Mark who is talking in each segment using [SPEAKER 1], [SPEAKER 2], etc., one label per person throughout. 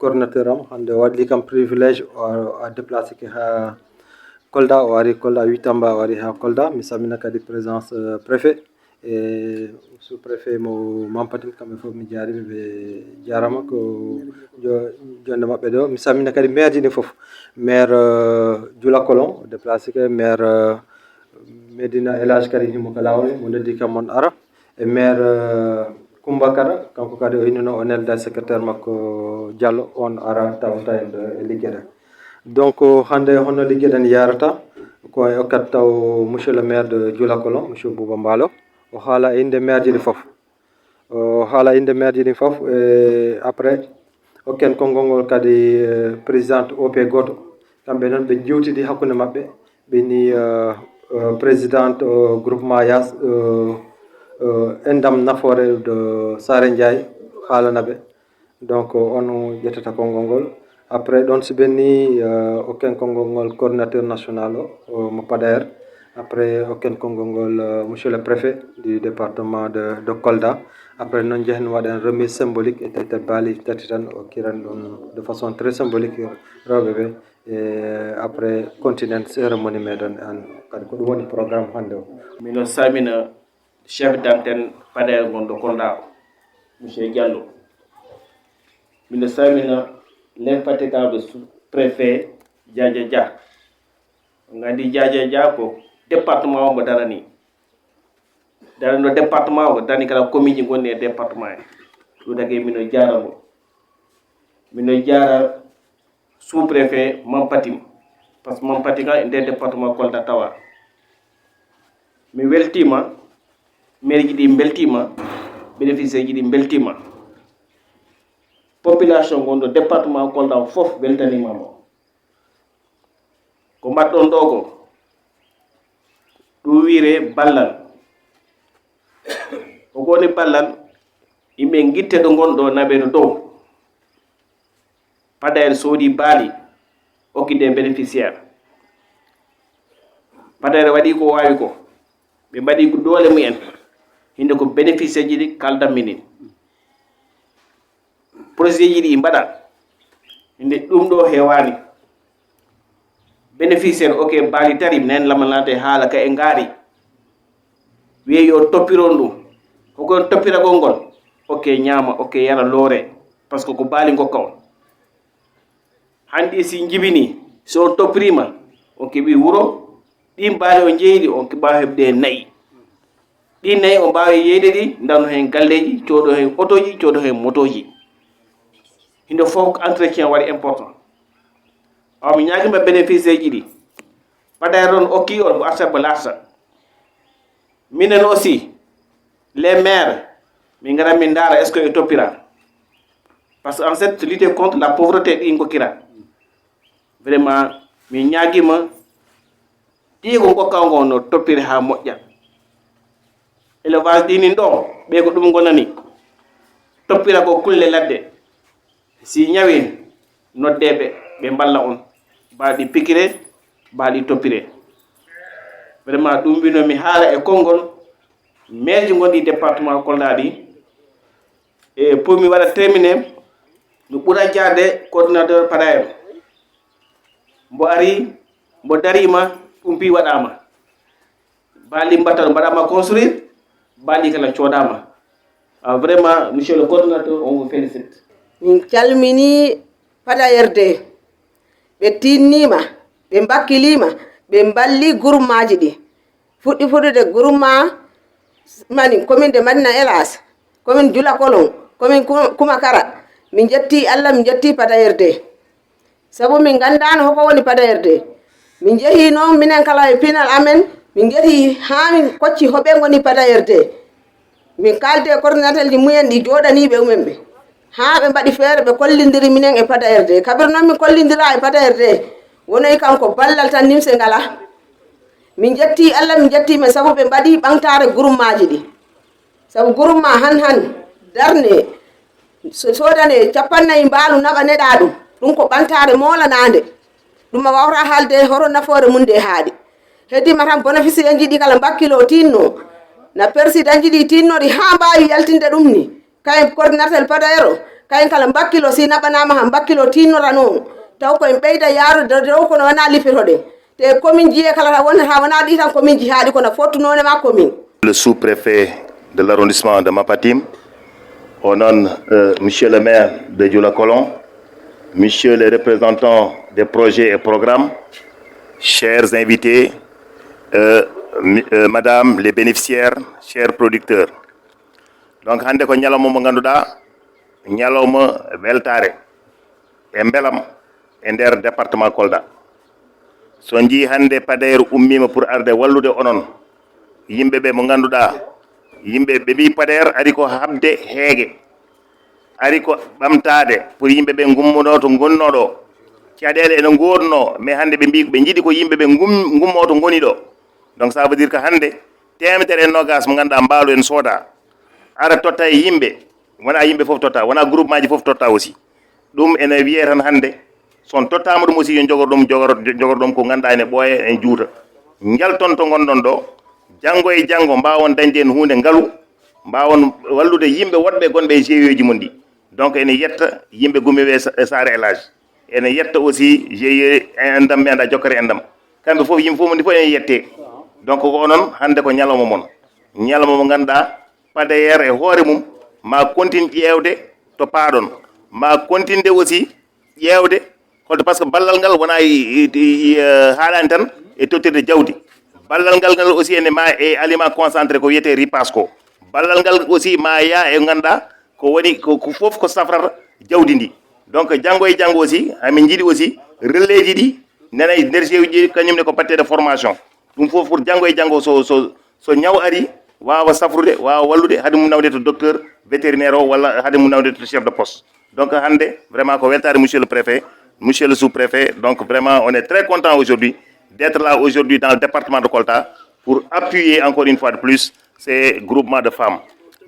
[SPEAKER 1] coordinateur am hande waɗi kam privilège a déplacé ke ha Kolda o ari Kolda Witamba o ari ha Kolda mi salmina kadi présence préfet e sous préfet mo Mampatim kamɓe fof mi jarimi ɓe jarama ko jonde mabɓe ɗo mi salmina kadi maire ji ɗi fof maire Dioula Colon déplacé ke maire Medina Elage kadi himo ka lawol mo noddi kam mon ara e maire Coumba Kara kanko kadi o innino o nelda secrétaire makko Diallo on ara tawta en ɗo e liggueɗen donc hande hono liggueɗen yarata ko e okkat taw monsieur le maire de Dioula Colon monsieur Bouba Mbalo o haala inde maire ji ɗi fof o haala inde maire ji ɗi fof e après hokken konngol kadi présidente OP goto kamɓe noon ɓe jewtidi hakkude maɓɓe ɓeni présidente groupement Yas endam nafoore de Sare Ndiaye haalana ɓe donc on ƴettata konngol ngol après ɗon so ɓenni hokken konngol ngol coordinateur national o mo Pader après hokken konngol ngol monsieur le préfet du département de Kolda après noon jehen waɗen remise symbolique e tete baali tati tan o kiran ɗum de façon très symbolique rewɓe ɓe e après continent cérémonie meɗen an kadi ko ɗum woni programme hannde o
[SPEAKER 2] mino salmina chef d'antenne Pader gonɗo Kolda monsieur Diallo mino salmina l'infatigable sous-préfet Diadja Dia ngandi Diadja Dia ko département o mo darani darano département o darani kala commune ji gonɗi e département e ɗum dagui mino jaramo mino jara sous-préfet Mampatim par ce que Mampatim ka e nder département Kolda tawa mi weltima maire ji ɗi beltima bénéficiaire ji ɗi beltima population gonɗo département Kolda fof weltanimamo ko mbaɗɗon ɗo ko ɗum wiire ballal ko woni ballal yimɓe guitte ɗo gonɗo naɓeɗo dow Pader soodi baali hokkide bénéficiaire Pader waɗi ko wawi ko ɓe mbaɗi ko doole mumen hinde ko bénéficiaire ji ɗi kaldan minin projet ji ɗi mbaɗa hinde ɗum ɗo hewani bénéficiaire ok baali tari nen lamalade haala ka e ngaari wiye yo toppiron ɗum hokon toppiragol ngol ok ñaama ok yara loore par ce que ko baali gokka on hanndi si jibini so on toppirima on keɓi wuro ɗin baali o jeeyɗi on keɓa heɓde nayi ɗin nayi o mbawi yeyde ɗi ndarno hen galleji cooɗo hen otoji cooɗo hen motoji hinde fof entretien waɗi important mi ñaguima bénéficiaire ji ɗi Pader on okki on ko arta ko larta minen aussi les maires min garat min daara est ce que e toppira par ce que en fait lutter contre la pauvreté ɗin gokkira vraiment min ñaguima ɗi ko gokka ngo no toppire ha moƴƴa élevage ɗinin ɗo ɓe ko ɗum gonani toppira ko kulle ladde si ñawi noddeɓe ɓe mballa on mbaɗi pikire mbaɗi toppire vraiment ɗum mbino mi haala e konngol maire ji gonɗi département Kolda ɗi e pour mi waɗa terminé mi ɓuura jarde coordinateur Pader mbo ari mbo darima ɗumpi waɗama baali mbattal mbaɗama construire baali kala coodama vraiment monsieur le coordinateur on vous félicite
[SPEAKER 3] min calmini Pader de ɓe tinnima ɓe mbakkilima ɓe balli groupement ji ɗi fuɗɗi fuɗude groupement mani commune de Madina Elage commune Dioula Colon commune Coumba Kara min jetti Allah min jetti Pader de sabu min gandano hoko woni Pader de min jeehi noon minen kala e pinal amen min jeehi ha min kocci hoɓe goni Pader de min kalde coordinateur ji mumen ɗi joɗaniɓe umen ɓe ha ɓe mbaɗi feere ɓe kollidiri minen e Pader de kabir noon min kollidira e Pader de wonoyi kanko ballal tan nimse ngala min jetti Allah min jettiɓe sabu ɓe mbaɗi ɓamtare groupement ji ɗi sabu groupement han darne sodane 50 mbaalu naɓa neɗa ɗum ko ɓantare molanade ɗum a wawta haalde horo nafoore mum de haaɗi heddima tan bénéficiaire ji ɗi kala mbakkilo tinno na président ji ɗi tinnoɗi ha mbawi yaltinde ɗum ni kayen coordinateur padayero kayen kala bakkilo si naɓanama han bakkilo tinnora noon taw koye ɓeyda yaarude dow kono wona lippitoɗen te commune jiye kala wonata wona ɗi tan commune ji haaɗi kono fottunone ma commune.
[SPEAKER 4] Le sous-préfet de l'arrondissement de Mapatim, au nom monsieur le maire de Dioula-Colon, monsieur les représentants des projets et programmes, chers invités, madame les bénéficiaires, chers producteurs. Donc hande ko ñalawma mo ganduɗa ñalawma weltare e beelam e nder département Kolda. So jii hande Pader ummima pour arde wallude onon yimɓe ɓe mo ganduɗa yimɓe ɓe mbi Pader ari ko habde heege ari ko ɓamtade pour yimɓe ɓe gummuno to gonnoɗo caɗele ene godno mais hande ɓe mbi ɓe jiiɗi ko yimɓe ɓe gummo to goni ɗo. Donc ça veut dire que hande temedere e nogas mo ganduɗa mbaalu en sooda ara totta e yimɓe wona yimɓe fof totta wona groupement ji fof totta aussi ɗum ene wiye tan hande son tottama ɗum aussi yo jogorɗum ko ganduɗa ene ɓooya en juuta jalton to gonɗon ɗo janggo e janggo mbawon dañde en hunde ngaalu mbawon wallude yimɓe woɗɓe gonɓe e GIE ji mon ɗi. Donc ene yetta yimɓe gummiɓe e Sare Elage ene yetta aussi GIE endam mi anda jokkere endam kamɓe fof yimɓe fof mo ndi fof ene yette. Donc ko onon hande ko ñalawma mon ñalawma mo ganduɗa Pader e hoore mum ma continue ƴeewde to paaɗon ma continue aussi ƴeewde holto par ce que ballal ngal wona haalani tan e tottirde jawdi ballal ngal aussi ene ma e aliment concentré ko wiyete ripas ko ballal ngal aussi ma ya e ganduɗa ko woni ko fof ko safrata jawdi ndi. Donc janggo e janggo aussi amin jiiɗi aussi relais ji ɗi nana e nder ji kañumne ko battede formation ɗum fof pour janggo e janggo so ñaw ari wawa safrude wawa wallude haade mum nawde to docteur vétérinaire o walla haade mum nawde to chef de poste. Donc hande vraiment ko weltare monsieur le préfet, monsieur le sous-préfet. Donc vraiment on est très content aujourd'hui d'être là aujourd'hui dans le département de Kolda pour appuyer encore une fois de plus ces groupements de femmes.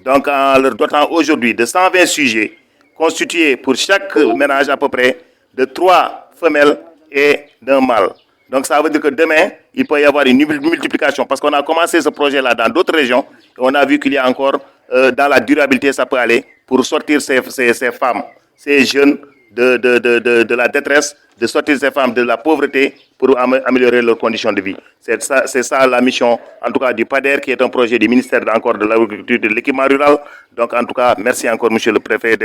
[SPEAKER 4] Donc en leur dotant aujourd'hui de 120 sujets constitués pour chaque ménage à peu près de 3 femelles et d'un mâle. Donc ça veut dire que demain, il peut y avoir une multiplication parce qu'on a commencé ce projet-là dans d'autres régions et on a vu qu'il y a encore, dans la durabilité, ça peut aller pour sortir ces femmes, ces jeunes de la détresse, de sortir ces femmes de la pauvreté pour améliorer leurs conditions de vie. C'est ça la mission, en tout cas, du Pader, qui est un projet du ministère encore de l'Agriculture et de l'Équipement rural. Donc en tout cas, merci encore, monsieur le préfet.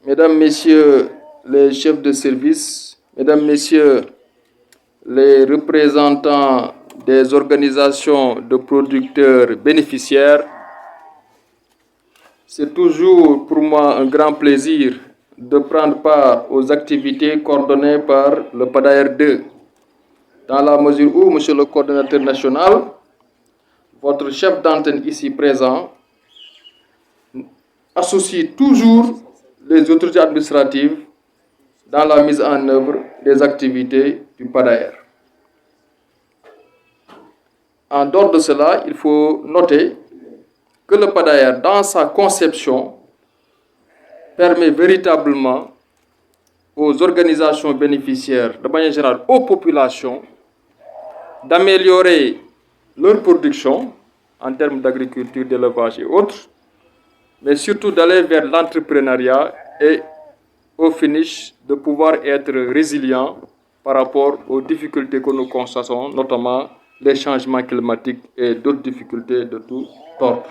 [SPEAKER 5] Mesdames, messieurs les chefs de service, mesdames, messieurs les représentants des organisations de producteurs bénéficiaires, c'est toujours pour moi un grand plaisir de prendre part aux activités coordonnées par le PADAER 2, dans la mesure où, monsieur le coordonnateur national, votre chef d'antenne ici présent associe toujours les autorités administratives dans la mise en œuvre des activités du PADAER. En dehors de cela, il faut noter que le PADAER, dans sa conception, permet véritablement aux organisations bénéficiaires, de manière générale aux populations, d'améliorer leur production en termes d'agriculture, d'élevage et autres, mais surtout d'aller vers l'entrepreneuriat et au finish de pouvoir être résilient par rapport aux difficultés que nous constatons, notamment les changements climatiques et d'autres difficultés de tout ordre.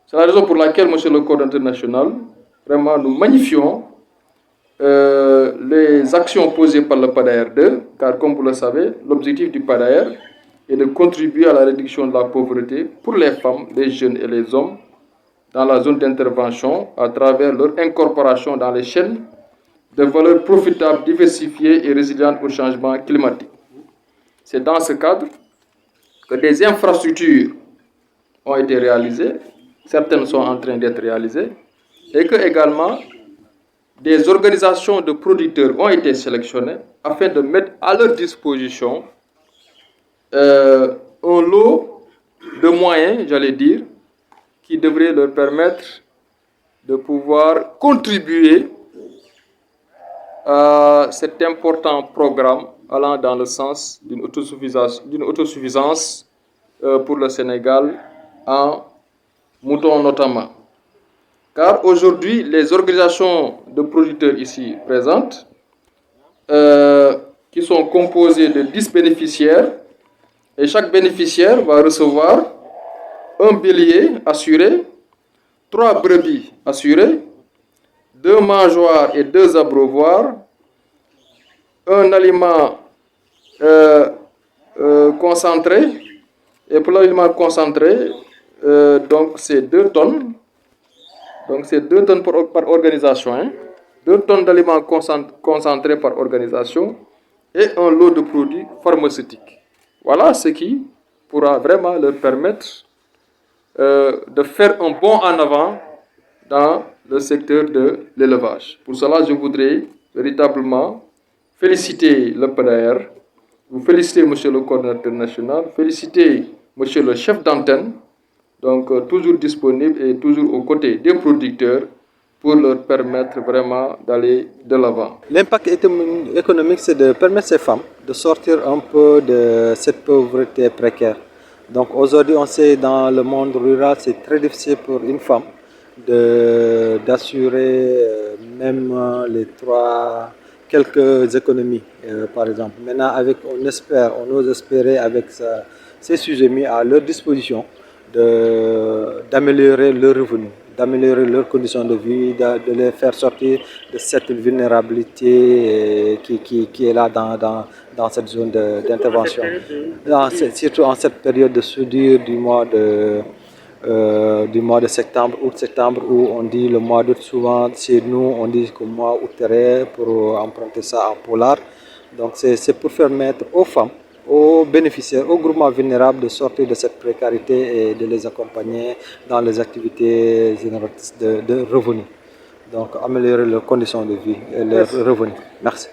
[SPEAKER 5] C'est la raison pour laquelle, monsieur le coordonnateur national, vraiment nous magnifions les actions posées par le PADAER 2, car comme vous le savez, l'objectif du PADAER est de contribuer à la réduction de la pauvreté pour les femmes, les jeunes et les hommes dans la zone d'intervention à travers leur incorporation dans les chaînes de valeurs profitables, diversifiées et résilientes au changement climatique. C'est dans ce cadre que des infrastructures ont été réalisées, certaines sont en train d'être réalisées, et que également des organisations de producteurs ont été sélectionnées afin de mettre à leur disposition un lot de moyens, j'allais dire, qui devrait leur permettre de pouvoir contribuer à cet important programme allant dans le sens d'une autosuffisance pour le Sénégal en moutons notamment. car aujourd'hui, les organisations de producteurs ici présentes, qui sont composées de 10 bénéficiaires, et chaque bénéficiaire va recevoir un bélier assuré, 3 brebis assurées, 2 mangeoires et 2 abreuvoirs, un aliment concentré, et pour l'aliment concentré, donc c'est 2 tonnes, donc c'est 2 tonnes par organisation, hein? 2 tonnes d'aliments concentrés par organisation et un lot de produits pharmaceutiques. Voilà ce qui pourra vraiment leur permettre de faire un bond en avant dans le secteur de l'élevage. Pour cela, je voudrais véritablement féliciter le PADAER, vous féliciter monsieur le coordinateur national, féliciter monsieur le chef d'antenne, donc toujours disponible et toujours aux côtés des producteurs pour leur permettre vraiment d'aller de l'avant.
[SPEAKER 1] L'impact économique, c'est de permettre ces femmes de sortir un peu de cette pauvreté précaire. Donc aujourd'hui, on sait dans le monde rural, c'est très difficile pour une femme d'assurer même les quelques économies, par exemple. Maintenant, on ose espérer avec ces sujets mis à leur disposition d'améliorer leurs revenus, d'améliorer leurs conditions de vie, de les faire sortir de cette vulnérabilité qui est là dans cette zone d'intervention. Surtout en cette période de soudure du mois de septembre, août-septembre, où on dit le mois d'août, souvent chez nous on dit que le mois août pour emprunter ça en polar. Donc c'est pour permettre aux femmes, aux bénéficiaires, aux groupements vulnérables de sortir de cette précarité et de les accompagner dans les activités génératrices de revenus. Donc améliorer leurs conditions de vie et leurs revenus. Merci.